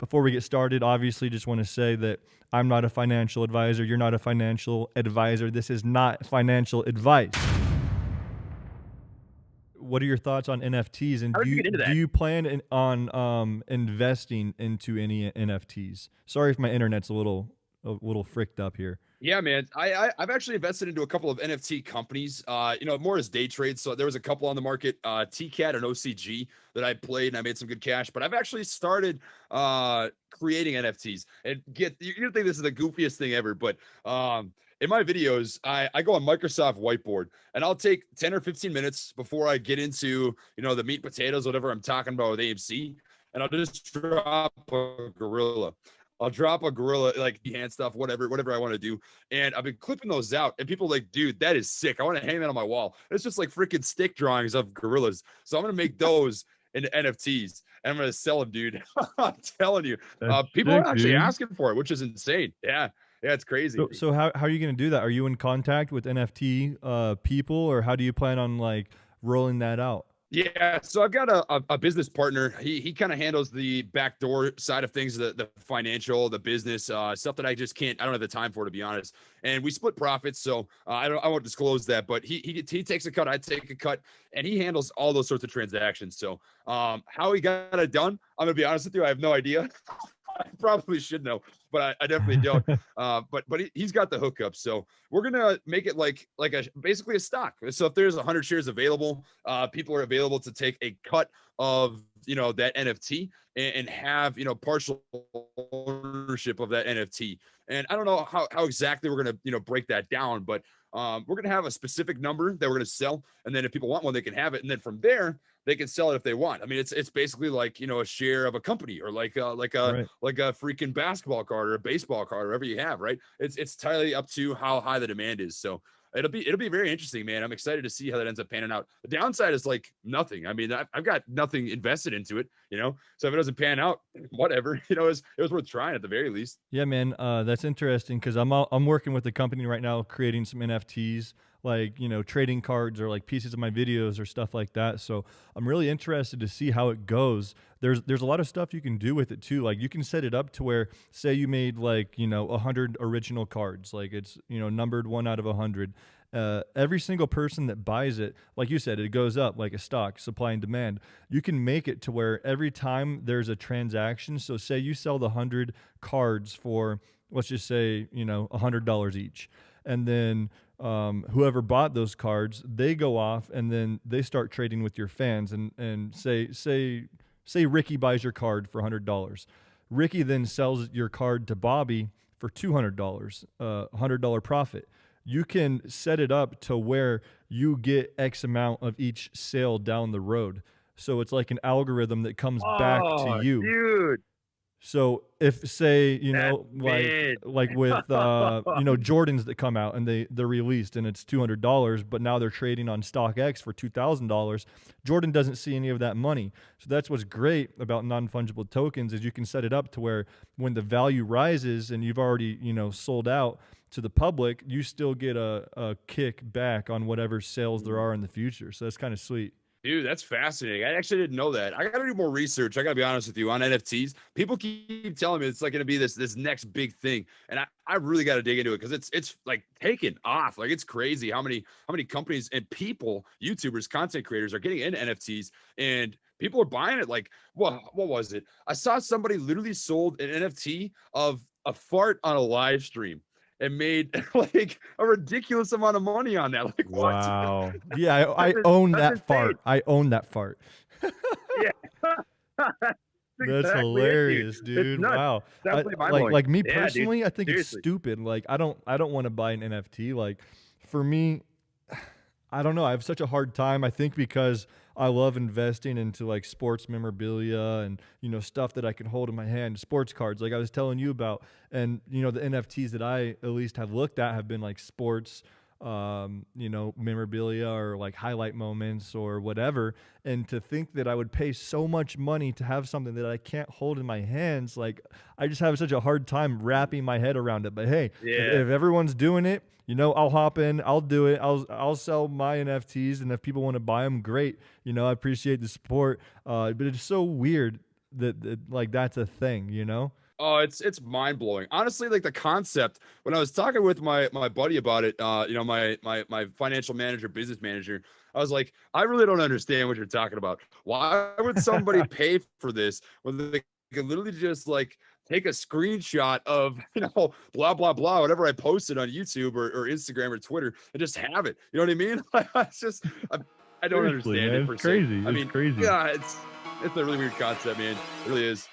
Before we get started, obviously, just want to say that I'm not a financial advisor. You're not a financial advisor. This is not financial advice. What are your thoughts on NFTs? And How do did you you get into do that? you plan on investing into any NFTs? Sorry if my internet's a little fricked up here. Yeah, man. I've actually invested into a couple of NFT companies. More as day trades. So there was a couple on the market, TCAT and OCG that I played and I made some good cash. But I've actually started creating NFTs. And you think this is the goofiest thing ever, but in my videos, I go on Microsoft Whiteboard and I'll take 10 or 15 minutes before I get into the meat and potatoes, whatever I'm talking about with AMC, and I'll just drop a gorilla. I'll drop a gorilla, like hand stuff, whatever I want to do. And I've been clipping those out, and people are like, dude, that is sick. I want to hang that on my wall. It's just like freaking stick drawings of gorillas. So I'm gonna make those into NFTs and I'm gonna sell them, dude. I'm telling you. That's People are sick, actually dude. asking for it, which is insane. Yeah. Yeah, it's crazy. So how are you going to do that? Are you in contact with NFT people, or how do you plan on like rolling that out? Yeah, so I've got a business partner. He kind of handles the backdoor side of things, the financial, the business stuff that I don't have the time for, to be honest. And we split profits, so I won't disclose that. But he takes a cut, I take a cut, and he handles all those sorts of transactions. So how he got it done, I'm gonna be honest with you, I have no idea. I probably should know, but I definitely don't. But he's got the hookup, so we're gonna make it like basically a stock. So if there's 100 shares available, people are available to take a cut of that NFT and have partial ownership of that NFT. And I don't know how exactly we're gonna break that down, but we're gonna have a specific number that we're gonna sell, and then if people want one, they can have it, and then from there they can sell it if they want. I mean, it's basically like a share of a company, or like Right. a freaking basketball card or a baseball card, or whatever you have, right? It's entirely up to how high the demand is. So it'll be very interesting, man. I'm excited to see how that ends up panning out. The downside is like nothing. I mean, I've got nothing invested into it, So if it doesn't pan out, whatever, it was worth trying at the very least. Yeah, man, that's interesting because I'm working with a company right now creating some NFTs, like trading cards or like pieces of my videos or stuff like that. So I'm really interested to see how it goes. There's a lot of stuff you can do with it too. Like you can set it up to where, say you made like 100 original cards, like it's numbered 1 out of 100. Every single person that buys it, like you said, it goes up like a stock, supply and demand. You can make it to where every time there's a transaction, so say you sell the 100 cards for, let's just say, $100 each, and then whoever bought those cards, they go off and then they start trading with your fans, and say Ricky buys your card for $100. Ricky then sells your card to Bobby for $200, $100 profit. You can set it up to where you get X amount of each sale down the road. So it's like an algorithm that comes back to Oh, you. dude, So if, say, that's like mid. with Jordans that come out and they're released and it's $200, but now they're trading on StockX for $2,000. Jordan doesn't see any of that money. So that's what's great about non-fungible tokens, is you can set it up to where when the value rises and you've already sold out to the public, you still get a kick back on whatever sales there are in the future. So that's kind of sweet. Dude, that's fascinating. I actually didn't know that. I got to do more research. I got to be honest with you on NFTs. People keep telling me it's like going to be this next big thing, and I really got to dig into it because it's like taking off. Like it's crazy how many companies and people, YouTubers, content creators are getting into NFTs, and people are buying it. Like what was it? I saw somebody literally sold an NFT of a fart on a live stream and made like a ridiculous amount of money on that. Like what? Wow. Yeah, I own That's that insane. fart. I own that fart. Yeah. That's That's exactly it, dude. hilarious, It's dude. nuts. Wow. Definitely mind Like blowing. like me Yeah, dude. personally, I think it's Seriously. stupid. Like I don't want to buy an NFT. Like for me, I don't know. I have such a hard time. I think because I love investing into like sports memorabilia and stuff that I can hold in my hand, sports cards, like I was telling you about, and the NFTs that I at least have looked at have been like sports, memorabilia or like highlight moments or whatever. And to think that I would pay so much money to have something that I can't hold in my hands, like I just have such a hard time wrapping my head around it. But hey, Yeah. if everyone's doing it, I'll hop in, I'll do it. I'll sell my NFTs, and if people want to buy them, great. I appreciate the support. But it's so weird. that like that's a thing, you know? Oh, it's mind blowing. Honestly, like the concept. When I was talking with my buddy about it, my financial manager, business manager, I was like, I really don't understand what you're talking about. Why would somebody pay for this when they could literally just like take a screenshot of blah blah blah whatever I posted on YouTube or Instagram or Twitter and just have it? You know what I mean? It's just I don't Seriously, understand man, it it's per se. crazy. I It's mean, crazy. yeah, it's a really weird concept, man. It really is.